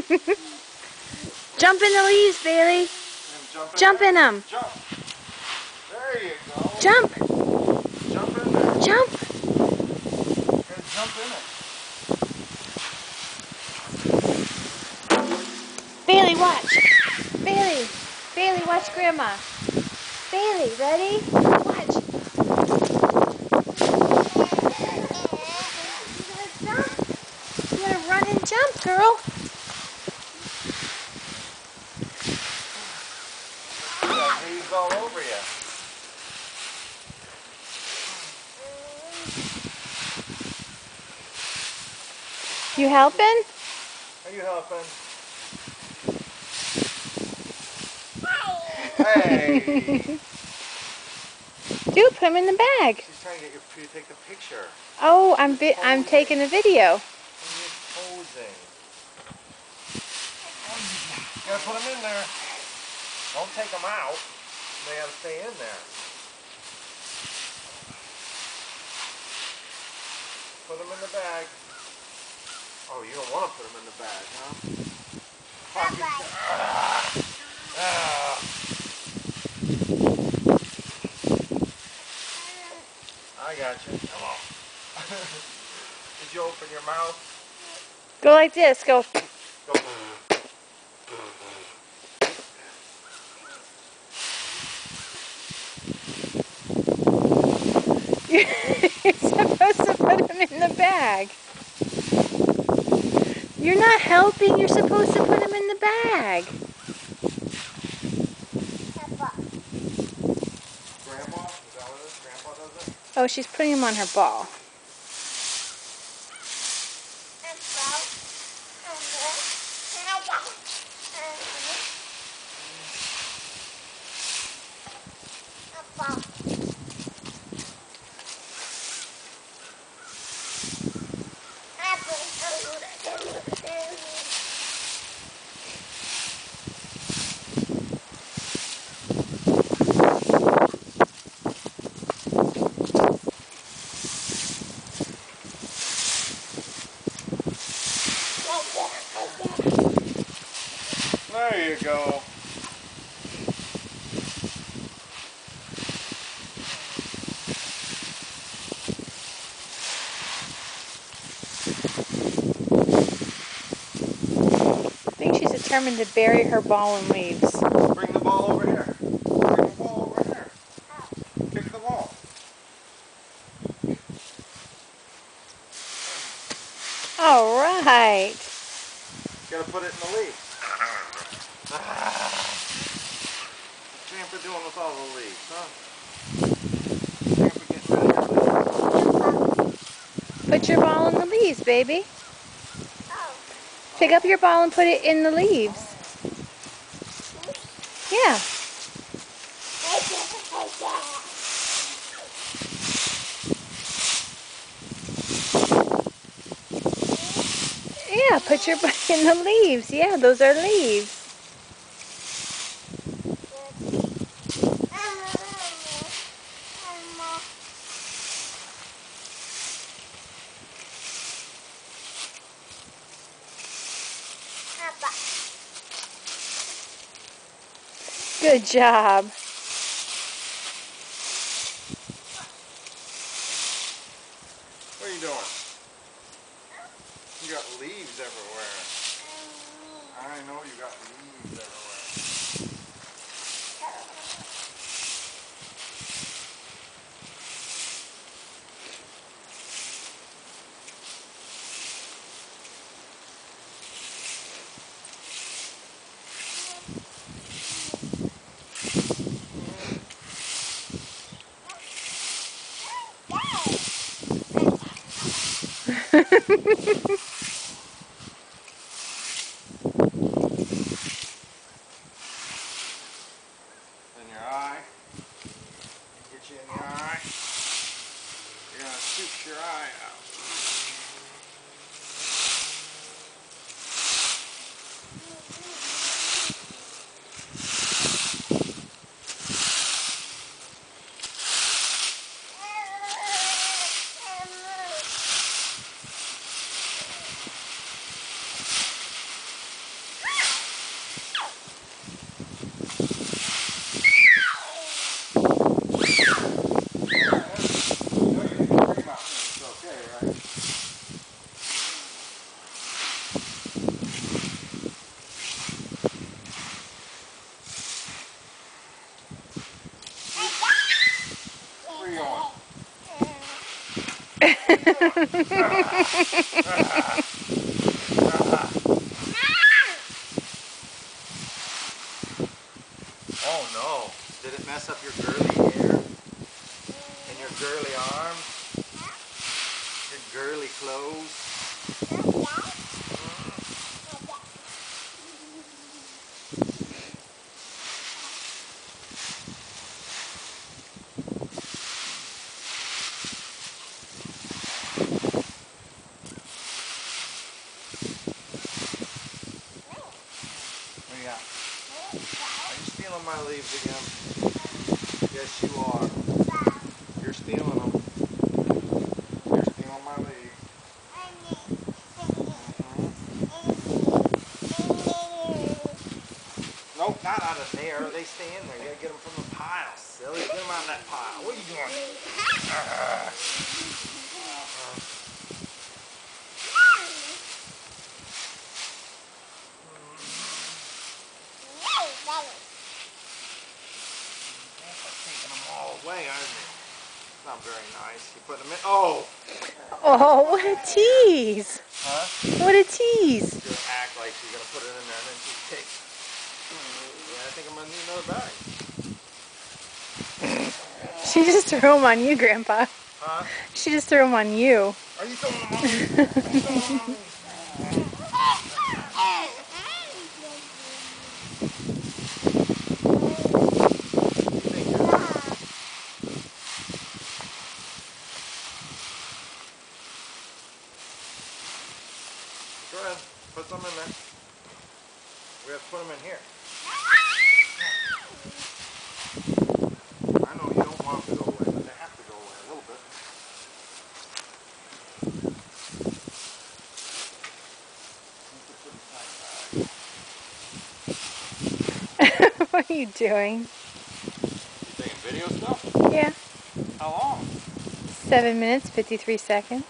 Jump in the leaves, Bailey. Jump in them. Jump. There you go. Jump. Jump in there. Jump. And jump in it. Bailey, watch. Bailey. Bailey, watch Grandma. Bailey, ready? Watch. You gotta jump. You gotta run and jump, girl. You got leaves all over you. You helping? Are you helping? Hey! Do put him in the bag. She's trying to get you to take the picture. Oh, I'm taking a video. And you're posing. You gotta put them in there. Don't take them out. They gotta stay in there. Put them in the bag. Oh, you don't want to put them in the bag, huh? I got you. Come on. Did you open your mouth? Go like this. Go. Go. You're supposed to put him in the bag. You're not helping. You're supposed to put him in the bag. Grandma? Is that what it is? Grandpa does it? Oh, she's putting him on her ball. There you go. I think she's determined to bury her ball in leaves. Bring the ball over here. Bring the ball over here. Kick the ball. All right. You gotta put it in the leaves. What's Grandpa doing with all the leaves, huh? Grandpa getting rid of your leaves. Put your ball in the leaves, baby. Pick up your ball and put it in the leaves. Yeah. Yeah, put your ball in the leaves. Yeah, those are leaves. Good job. What are you doing? You got leaves everywhere. I know you got leaves everywhere. In your eye. Get you in the eye. You're gonna shoot your eye out. Oh no. Did it mess up your girly hair? And your girly arms? Your girly clothes? What do you got? Are you stealing my leaves again? Yes, you are. You're stealing them. You're stealing my leaves. Nope, not out of there. They stay in there. You gotta get them from the pile, silly. Get them out of that pile. What are you doing? Taking them all away, aren't you? Not very nice. You put them in. Oh! Oh, what a tease! Huh? What a tease! She's gonna act like she's gonna put it in there and then she takes. Yeah, I think I'm gonna need another bag. She just threw them on you, Grandpa. Huh? She just threw them on you. Are you throwing them on me? Are you throwing them on me? Go ahead, put some in there. We have to put them in here. I know you don't want them to go away, but they have to go away a little bit. What are you doing? You taking video stuff? Yeah. How long? 7 minutes, 53 seconds.